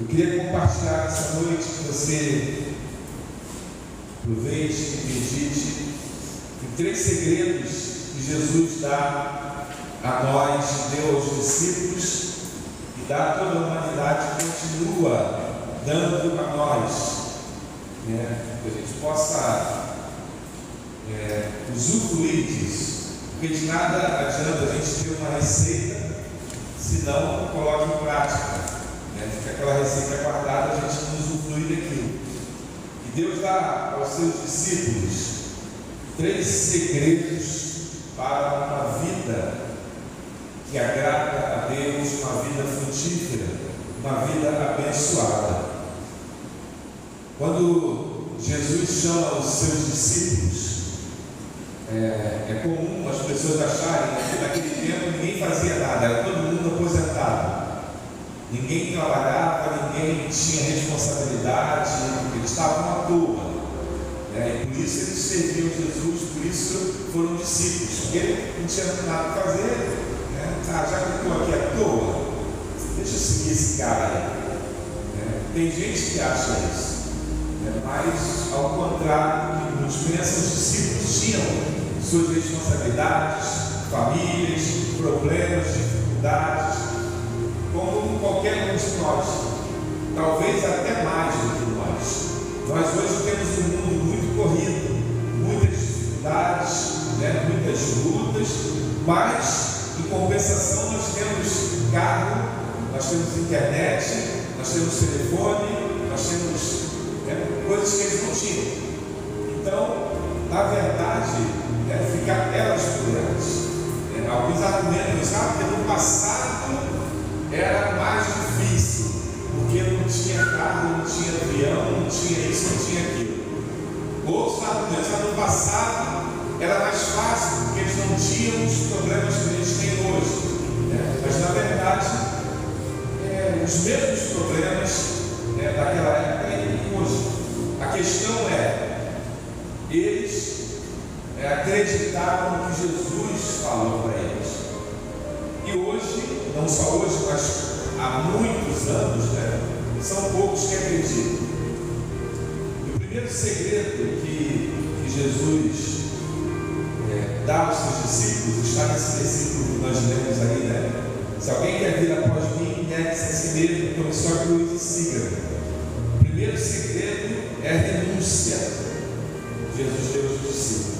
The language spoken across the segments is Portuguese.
Eu queria compartilhar essa noite que você aproveite e medite em 3 segredos que Jesus dá a nós, deu aos discípulos e dá a toda a humanidade, continua dando a nós, que a gente possa usufruir disso, porque de nada adianta a gente ter uma receita se não coloca em prática, fica aquela receita guardada, a gente não usufrui daquilo. E Deus dá aos seus discípulos 3 segredos para uma vida que agrada a Deus, uma vida frutífera, uma vida abençoada. Quando Jesus chama os seus discípulos, é comum as pessoas acharem que naquele tempo ninguém fazia nada, era todo mundo aposentado. Ninguém trabalhava, ninguém tinha responsabilidade, eles estavam à toa. E por isso eles serviam Jesus, por isso foram discípulos, porque ele não tinha nada a fazer. Já que eu estou aqui à toa, deixa eu seguir esse cara aí. Tem gente que acha isso, mas ao contrário, nos pensam, os discípulos tinham suas responsabilidades, famílias, problemas, dificuldades, como qualquer um de nós, talvez até mais do que nós. Nós hoje temos um mundo muito corrido, muitas dificuldades, muitas lutas, mas em compensação nós temos carro, nós temos internet, nós temos telefone, nós temos coisas que eles não tinham. Então, na verdade, ficar elas por elas. Alguns argumentam isso, porque no passado era mais difícil, porque não tinha carro, não tinha avião, não tinha isso, não tinha aquilo. Outros argumentos, no passado era mais fácil, porque eles não tinham os problemas que a gente tem hoje. Mas na verdade, os mesmos problemas daquela época e hoje. A questão eles acreditaram no que Jesus falou para eles. E hoje, não só hoje, mas há muitos anos, são poucos que acreditam. E o primeiro segredo que Jesus dá aos seus discípulos está nesse versículo que nós lemos aí, Se alguém quer vir após mim, negue-se a si mesmo, tome sua cruz e siga. O primeiro segredo é a renúncia. Jesus deu aos discípulos.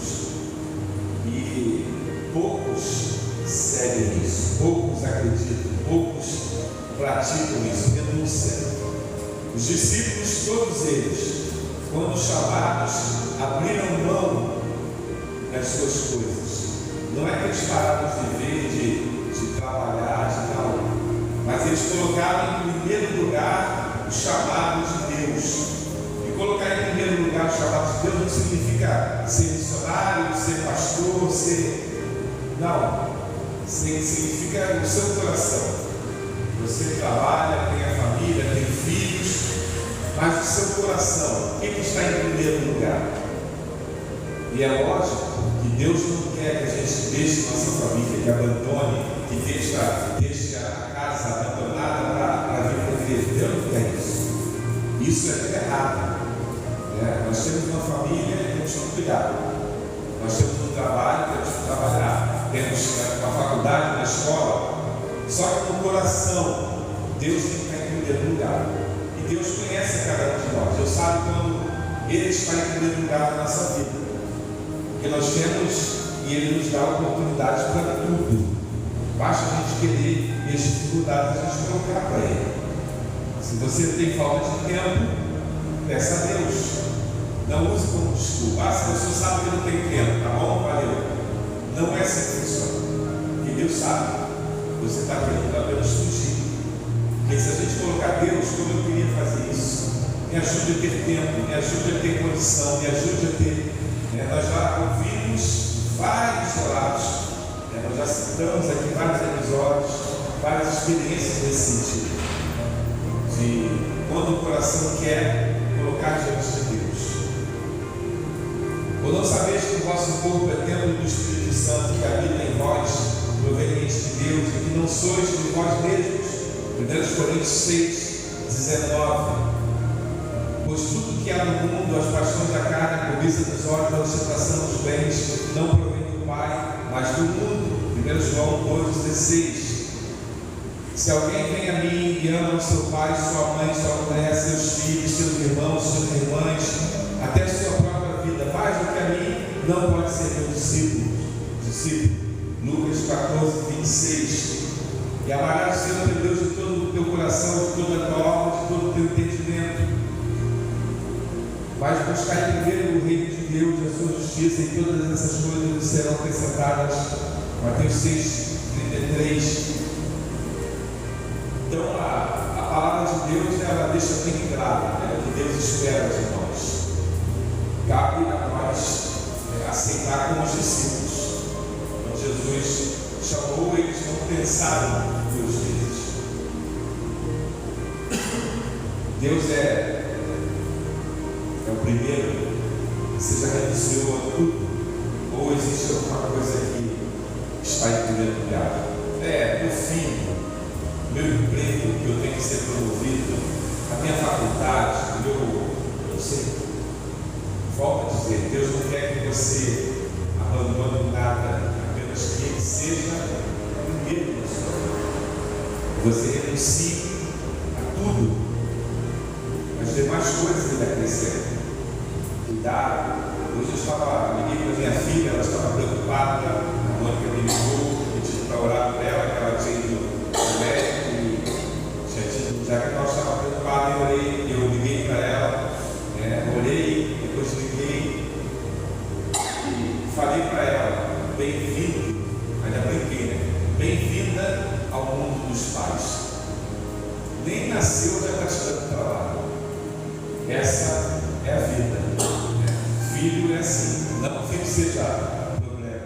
E poucos seguem isso, poucos acreditam, poucos praticam isso, renúncia. Os discípulos, todos eles, quando chamados, abriram mão das suas coisas. Não é que eles pararam de viver, de trabalhar, de tal, mas eles colocaram em primeiro lugar o chamado de Deus. E colocar em primeiro lugar o chamado de Deus não significa ser missionário, ser pastor, não. Significa o seu coração. Você trabalha, tem a família, tem filhos, mas o seu coração, o que está em primeiro lugar? E é lógico que Deus não quer que a gente deixe nossa família, que abandone, que deixe a casa abandonada para vir para a igreja. Deus não quer isso. Isso é errado. Nós temos uma família e temos que cuidar. Nós temos um trabalho, temos que trabalhar. Temos uma faculdade, uma escola. Só que no coração, Deus tem que estar em primeiro lugar. E Deus conhece cada um de nós. Deus sabe quando Ele está em primeiro lugar na nossa vida. Porque nós temos, e Ele nos dá oportunidades para tudo. Basta a gente querer e as dificuldades a gente colocar para Ele. Se você tem falta de tempo, peça a Deus. Não use como desculpa. Se a pessoa sabe que não tem tempo, tá bom? Valeu. Não é assim que funciona. Porque Deus sabe que você está querendo apenas fugir. Porque se a gente colocar Deus, como eu queria fazer isso, me ajude a ter tempo, me ajude a ter condição, me ajude a ter. Nós já ouvimos vários relatos, nós já citamos aqui vários episódios, várias experiências nesse sentido, de quando o coração quer colocar diante de Deus. Ou não sabeis que o vosso corpo é templo do Espírito Santo que habita em vós, proveniente de Deus, e que não sois de vós mesmos. 1 Coríntios 6, 17 19. Pois tudo que há no mundo, as paixões da carne, a cobiça dos olhos, a ostentação dos bens, não provém do Pai, mas do mundo. 1 João 2,16. Se alguém vem a mim e ama o seu pai, sua mãe, sua mulher, seus filhos, seus irmãos, suas irmãs, até sua própria vida, mais do que a mim, não pode ser meu discípulo. Lucas 14:26. E amarás o Senhor teu Deus de todo o teu coração, de toda a tua alma, de todo o teu entendimento. Mas buscar primeiro o reino de Deus, a sua justiça, e todas essas coisas serão acrescentadas. Mateus 6:33. Então a palavra de Deus, ela deixa bem claro, né, o que Deus espera de nós. Cabe a nós aceitar como os discípulos. Então Jesus chamou, eles não pensaram duas vezes. Deus é o primeiro. Você já renunciou a tudo? Ou existe alguma coisa que está em primeiro lugar? Meu filho, meu emprego, que eu tenho que ser promovido, a minha faculdade, não sei. Volto a dizer, Deus não quer que você abandone nada, apenas que Ele seja primeiro na sua vida. Você renuncie a tudo. As demais coisas Ele acrescenta. Cuidado. Hoje eu liguei para minha filha, ela estava preocupada, a Mônica me ligou, pedindo para orar por ela, que ela tinha ido ao médico e já que ela estava preocupada, eu liguei para ela, orei, depois liguei e falei para ela, bem-vindo, ainda brinquei, né? Bem-vinda ao mundo dos pais. Nem nasceu, já está te dando trabalho. Essa é a vida. Filho é assim, não que seja problema,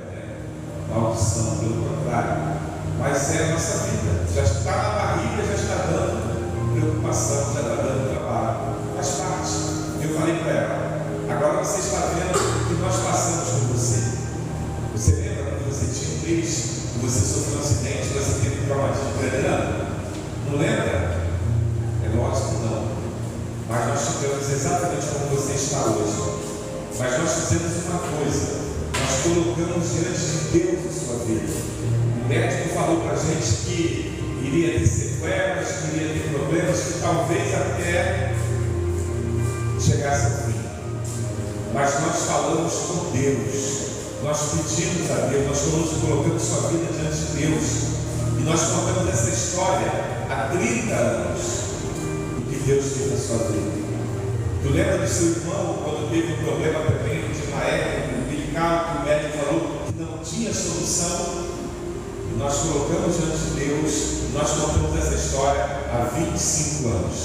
maldição, pelo contrário, mas é a nossa vida. Já está na barriga, já está dando preocupação, já está dando trabalho, faz parte. Eu falei para ela, agora você está vendo o que nós passamos com você. Você lembra quando você tinha um mês, que você sofreu um acidente, você teve um traumatismo craniano? Não lembra? É lógico que não. Mas nós ficamos exatamente como você está hoje. Mas nós fizemos uma coisa, nós colocamos diante de Deus a sua vida. O médico falou para a gente que iria ter sequelas, que iria ter problemas, que talvez até chegasse ao fim. Mas nós falamos com Deus, nós pedimos a Deus, nós colocamos sua vida diante de Deus. E nós contamos essa história há 30 anos, do que Deus fez na sua vida. Tu lembra do seu irmão quando teve um problema também de uma hérnia umbilical, que o médico falou que não tinha solução? E nós colocamos diante de Deus, nós contamos essa história há 25 anos.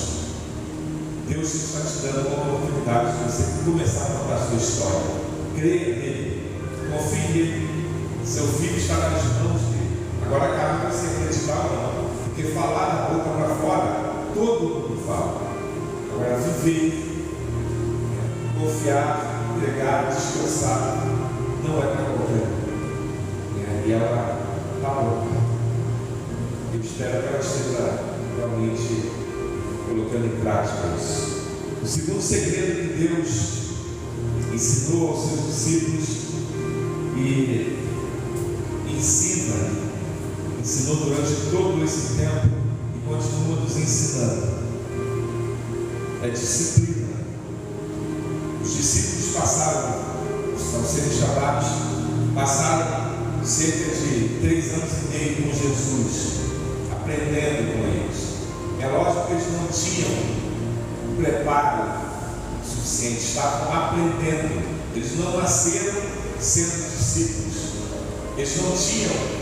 Deus está te dando uma oportunidade de você começar a contar a sua história. Creia nele, confie nele. Seu filho está nas mãos dele. Agora cabe você acreditar ou não, porque falar da boca para fora, todo mundo fala. Agora viver, confiar, entregar, descansar, não é para qualquer um. E ela falou. Eu espero que ela esteja realmente colocando em prática isso. O segundo segredo que Deus ensinou aos seus discípulos e ensinou durante todo esse tempo e continua nos ensinando, é disciplina. Os discípulos passaram, ao serem chamados, passaram cerca de 3 anos e meio com Jesus, aprendendo com eles. É lógico que eles não tinham preparo suficiente, estavam aprendendo. Eles não nasceram sendo discípulos. Eles não tinham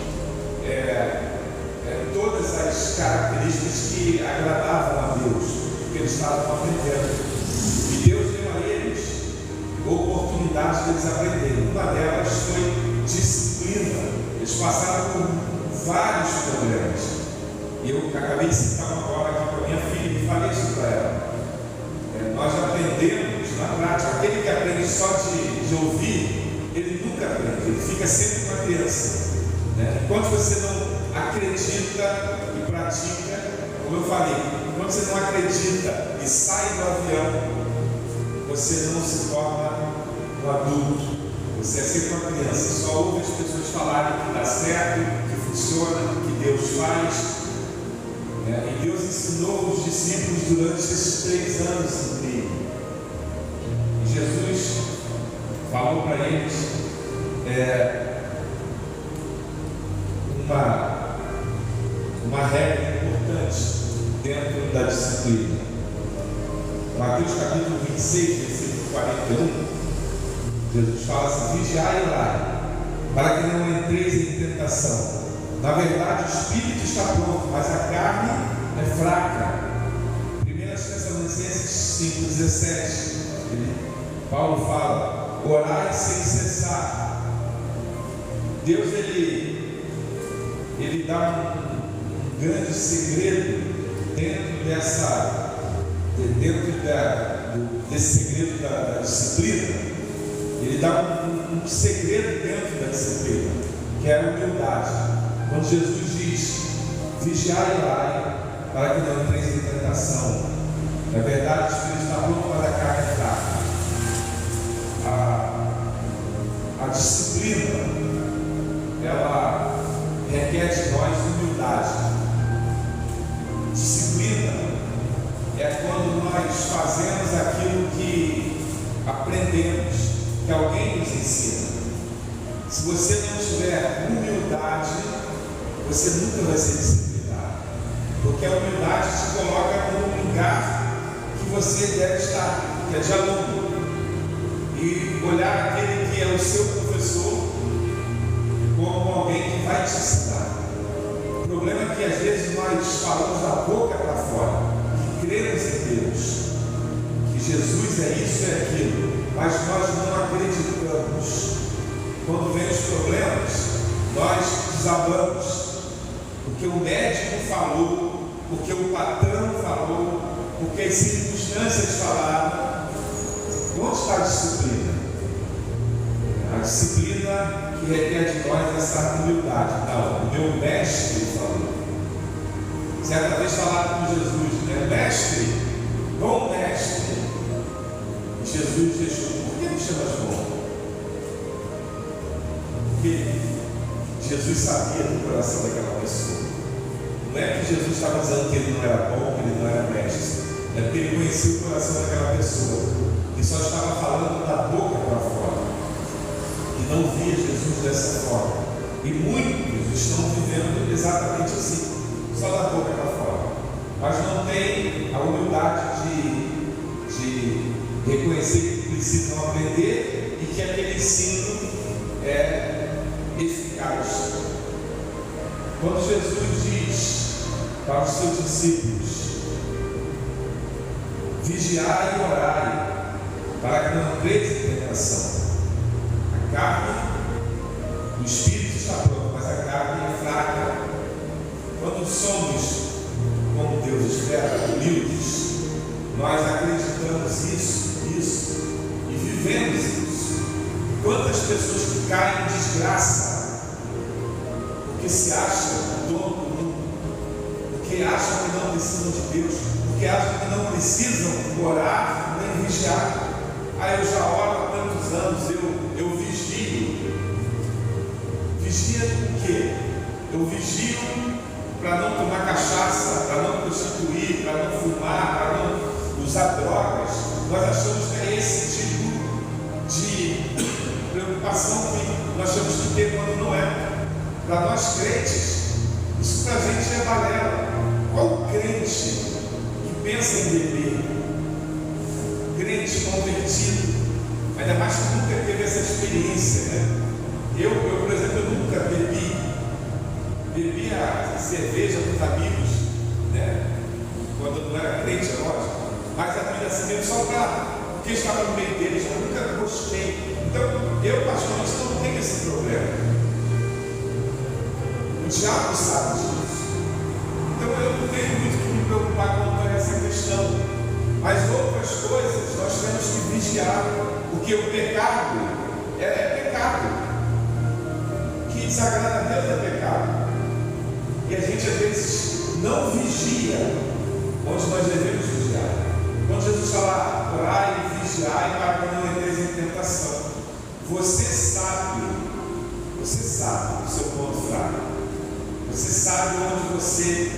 todas as características que agradavam a Deus, porque eles estavam aprendendo. E Deus deu a eles oportunidades de eles aprenderem. Uma delas foi disciplina. Eles passaram por vários problemas. E eu acabei de citar uma agora aqui com a minha filha e falei isso para ela. Nós aprendemos na prática. Aquele que aprende só de ouvir, ele nunca aprende, ele fica sempre uma criança. Enquanto você não acredita e pratica, como eu falei, quando você não acredita um adulto, você é sempre uma criança, só ouve as pessoas falarem que dá certo, que funciona, que Deus faz. E Deus ensinou os discípulos durante esses 3 anos e meio. E Jesus falou para eles uma regra importante dentro da disciplina. Mateus capítulo 26, versículo 41, Jesus fala assim: vigiai e orai, para que não entreis em tentação. Na verdade, o espírito está pronto, mas a carne é fraca. 1 Tessalonicenses 5,17, Paulo fala: orai sem cessar. Deus ele dá um grande segredo dentro desse segredo da disciplina. Ele dá um segredo dentro da disciplina, que é a humildade. Quando Jesus diz: vigiai e orai, para que não entreis em tentação. Na verdade, o espírito está pronto, mas a carne é fraca. A disciplina, ela requer de nós humildade. Disciplina é quando nós fazemos aquilo que aprendemos, que alguém nos ensina. Se você não tiver humildade, você nunca vai ser disciplinado, porque a humildade te coloca num lugar que você deve estar, que é de aluno, e olhar aquele que é o seu professor como alguém que vai te ensinar. O problema é que às vezes nós falamos da boca para fora, que cremos em Deus, que Jesus é isso e é aquilo, mas nós não acreditamos. Quando vem os problemas, nós desabamos, porque o médico falou, porque o patrão falou, porque as circunstâncias falaram. Onde está a disciplina? A disciplina que requer de nós essa humildade. Não, o meu mestre falou. Certa vez falaram com Jesus, né? Mestre, bom mestre. E Jesus deixou: por que me chamas bom? Porque Jesus sabia do coração daquela pessoa. Não é que Jesus estava dizendo que ele não era bom, que ele não era mestre. É porque ele conhecia o coração daquela pessoa, que só estava falando da boca para fora, que não via Jesus dessa forma. E muitos estão vivendo exatamente assim, só da boca para fora, mas não tem a humildade de reconhecer que precisam aprender e que aquele ensino é eficaz. Quando Jesus diz para os seus discípulos: vigiai e orai, para que não entreis em tentação. A carne, o espírito está pronto, mas a carne é fraca. Quando somos, como Deus espera, humildes, nós acreditamos isso e vivemos isso. Quantas pessoas que caem em desgraça porque se acham dono do mundo, porque acham que não precisam de Deus, porque acham que não precisam orar nem vigiar. Eu já oro há tantos anos, eu vigio. Vigia o quê? Eu vigio para não tomar cachaça, para não prostituir, para não fumar, para não usar drogas. Nós achamos que é esse tipo de preocupação que nós temos que ter quando não é. Para nós crentes, isso para a gente é balela. Qual crente que pensa em beber? Crente convertido, ainda mais que nunca teve essa experiência, né? Eu, por exemplo, eu nunca bebi a cerveja dos amigos, né? Quando eu não era crente, é lógico, mas a vida assim mesmo só porque estava no meio deles, eu nunca gostei. Então, eu particularmente não tenho esse problema. O diabo sabe disso. Então eu não tenho muito que me preocupar quanto a essa questão. Mas outras coisas nós temos que vigiar, porque o pecado é pecado. O que desagrada a Deus é pecado. E a gente às vezes não vigia onde nós devemos vigiar. Quando Jesus fala: orai e vigiai para que não entreis em tentação. Você sabe o seu ponto fraco. Você sabe onde você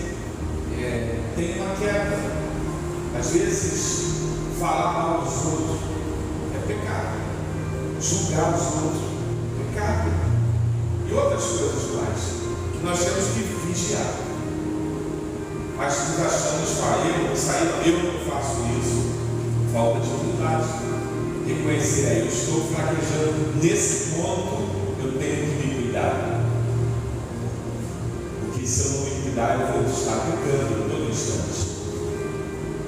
tem uma queda. Às vezes, falar mal dos outros é pecado. Julgar os outros é pecado. E outras coisas mais que nós temos que vigiar. Mas nós achamos, eu não faço isso. Falta de humildade. Reconhecer aí, eu estou fraquejando. Nesse ponto, eu tenho que me cuidar. Porque se eu não me cuidar, eu vou estar pecando em todo instante.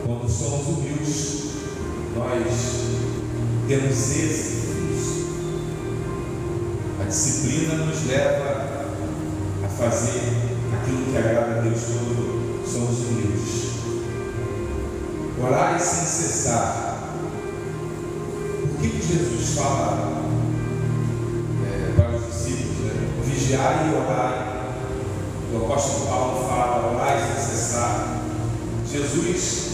Quando somos humildes, nós temos êxito. A disciplina nos leva a fazer aquilo que agrada a Deus quando somos humildes. Orai sem cessar. Por que Jesus fala para os discípulos, vigiai e orai? O apóstolo Paulo fala, orai sem cessar. Jesus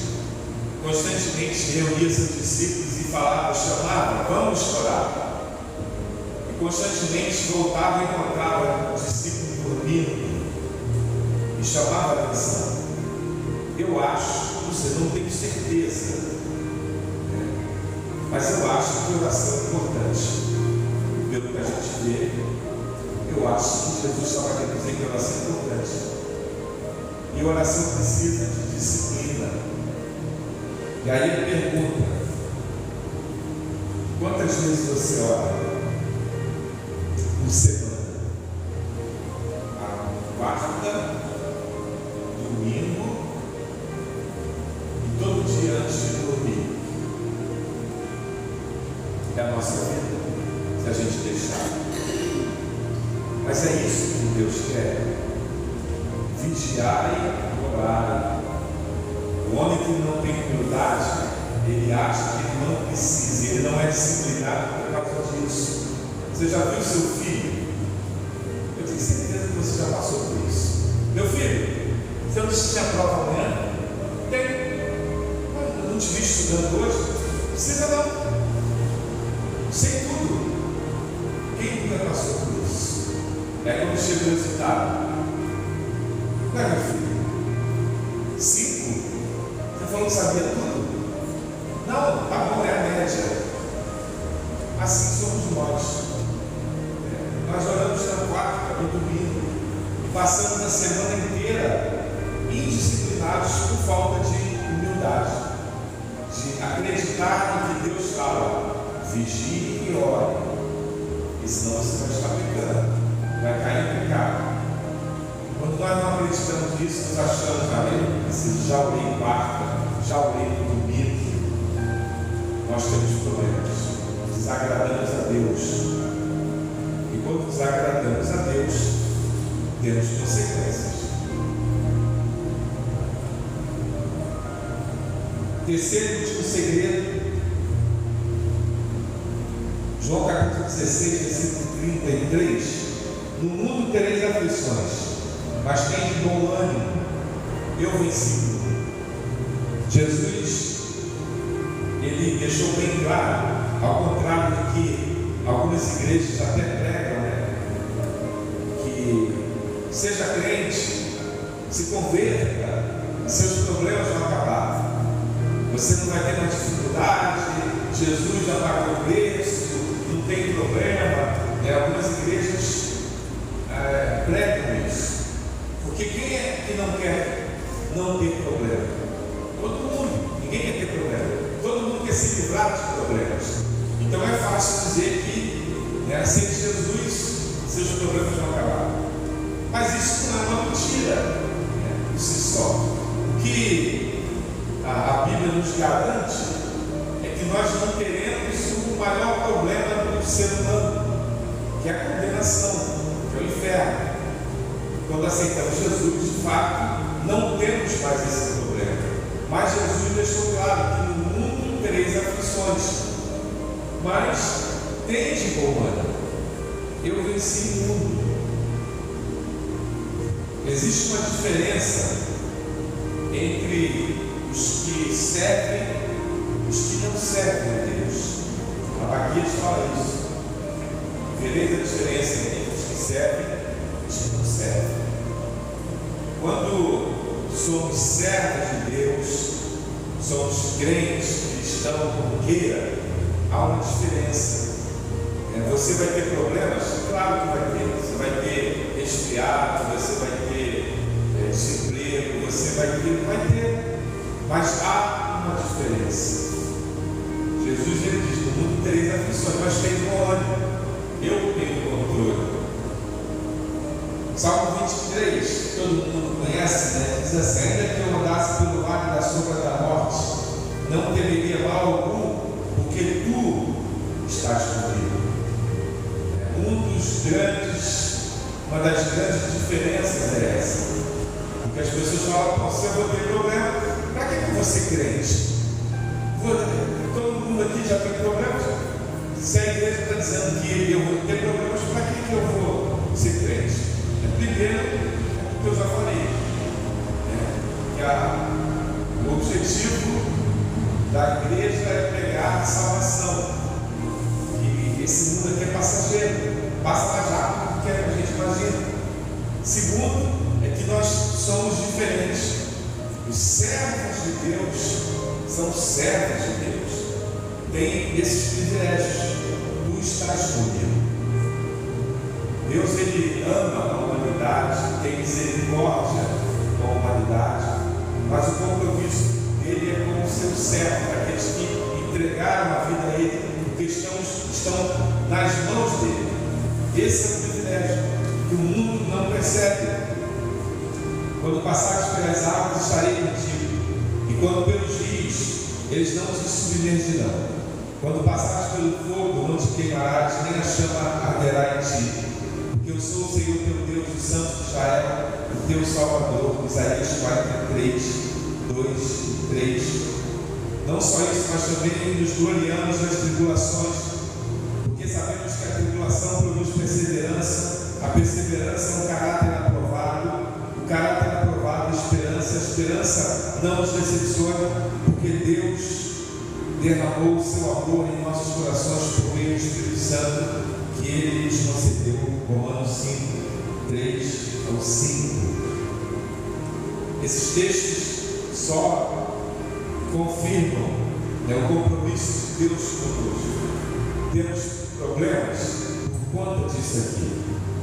constantemente reunia seus discípulos e falava, chamava, vamos orar. E constantemente voltava e encontrava o discípulo dormindo e chamava a atenção. Eu acho, não tenho certeza, mas eu acho que oração é importante. Pelo que a gente vê, eu acho que Jesus estava querendo dizer que oração é importante. E oração precisa de disciplina. E aí ele pergunta: quantas vezes você ora por semana? A quarta, domingo e todo dia antes de dormir. É a nossa vida, se a gente deixar. Mas é isso que Deus quer. Vigiar e orar. O homem que não tem humildade, ele acha que ele não precisa, ele não é disciplinado por causa disso. Você já viu seu filho? Eu tenho certeza que você já passou por isso. Meu filho, você não tinha prova amanhã? Tem. Eu não te vi estudando hoje? Precisa não. Sei tudo. Quem nunca passou por isso? É quando chega o resultado. Não é, meu filho? 5? Você falou que sabia tudo? Não, tá bom, é a média. Assim somos nós. Nós oramos na quarta, no domingo, e passamos a semana inteira indisciplinados por falta de humildade, de acreditar no que Deus fala. Vigie e ore, e senão você vai estar pecando, vai cair em pecado. Quando nós não acreditamos nisso, nós achamos, eu preciso, já orei em quarta, já orei no domingo. Nós temos problemas, desagradamos a Deus, e quando desagradamos a Deus, temos consequências. Terceiro e último segredo, João capítulo 16, versículo 33. No mundo tereis aflições, mas tem de bom ânimo, eu venci o mundo. Jesus, ele deixou bem claro, ao contrário do que algumas igrejas até pregam, que seja crente, se converta, seus problemas vão acabar. Você não vai ter mais dificuldade, Jesus já pagou o preço, não tem problema. Algumas igrejas pregam isso. Porque quem é que não quer não ter problema? Todo mundo. Ninguém quer ter problema. Todo mundo quer se livrar dos problemas. Então é fácil dizer que sem Jesus seus problemas vão acabar. Mas isso não é uma mentira por si só. O que a Bíblia nos garante é que nós não teremos o maior problema do ser humano, que é a condenação, que é o inferno. Quando aceitamos Jesus, de fato, não temos mais esse problema. Mas Jesus deixou claro que no mundo tereis aflições, mas tende bom ânimo. Eu venci o mundo. Existe uma diferença entre os que servem e os que não servem a Deus. Malaquias fala isso. vereis a diferença entre os que servem e os que não servem. Quando somos servos de Deus, somos crentes, cristãos, como queira, há uma diferença. Você vai ter problemas? Claro que vai ter. Você vai ter resfriado, você vai ter desemprego, você vai ter. Mas há uma diferença. Jesus ele diz: no mundo tereis aflições, mas tem bom ânimo. Eu tenho controle. Salmo 23, todo mundo conhece, né? Diz assim: ainda que eu andasse pelo vale da sombra da morte, não temeria mal algum, porque tu estás comigo. Uma das grandes diferenças é essa. Porque as pessoas falam: se eu vou ter problema, para que eu vou ser crente? Todo mundo aqui já tem problemas. Se a igreja está dizendo que eu vou ter problemas, para que eu vou ser crente? Primeiro, o que eu já falei, que o objetivo da igreja é pregar a salvação. E esse mundo aqui é passageiro, passa mais rápido do que a gente imagina. Segundo, é que nós somos diferentes. Os servos de Deus são servos de Deus. Tem esses privilégios. Tu estás comigo. Deus ele ama a humanidade, tem misericórdia com a humanidade, mas o compromisso dele é com o seu servo, aqueles que entregaram a vida a ele, porque estão nas mãos dele. Esse é o privilégio que o mundo não percebe. Quando passares pelas águas, estarei contigo, e quando pelos rios, eles não te submergirão. Quando passares pelo fogo, não te queimarás, nem a chama arderá em ti. Eu sou o Senhor teu Deus, o Santo de Israel, o teu Salvador. Isaías 43, 2, 3. Não só isso, mas também nos gloriamos nas tribulações, porque sabemos que a tribulação produz perseverança, a perseverança é um caráter aprovado, o caráter aprovado é esperança, a esperança não nos decepciona, porque Deus derramou o seu amor em nossos corações por meio do Espírito Santo que Ele nos concedeu. Romanos 5, 3 ao 5. Esses textos só confirmam o compromisso de Deus conosco. Temos problemas por conta disso aqui.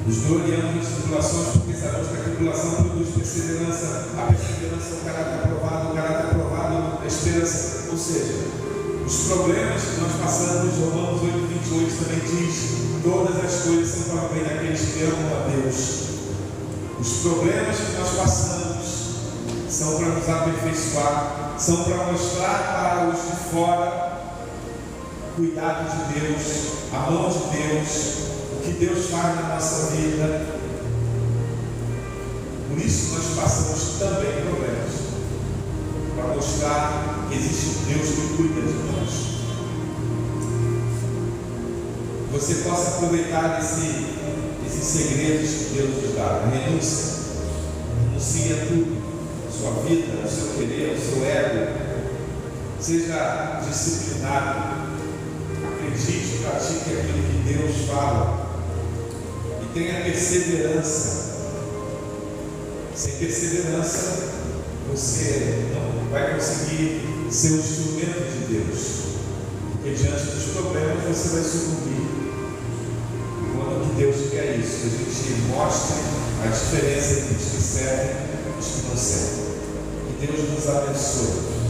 Nos gloriamos nas tribulações, porque sabemos que a tribulação produz perseverança, a perseverança é um caráter aprovado, o caráter aprovado é a esperança. Ou seja, os problemas que nós passamos, Romanos 8, 28 também diz: todas as coisas são para o bem daqueles que amam a Deus. Os problemas que nós passamos são para nos aperfeiçoar, são para mostrar para os de fora o cuidado de Deus, a mão de Deus, o que Deus faz na nossa vida. Por isso nós passamos também problemas, para mostrar que existe um Deus que cuida de nós. Você possa aproveitar esses segredos que Deus nos dá. A renúncia. Renuncie a tudo. A sua vida, o seu querer, o seu ego. Seja disciplinado. Acredite, pratique aquilo que Deus fala. E tenha perseverança. Sem perseverança, você não vai conseguir ser um instrumento de Deus. Porque diante dos problemas você vai sucumbir. Quando que Deus quer isso, que a gente mostre a diferença entre os que servem e os que não servem. Que Deus nos abençoe.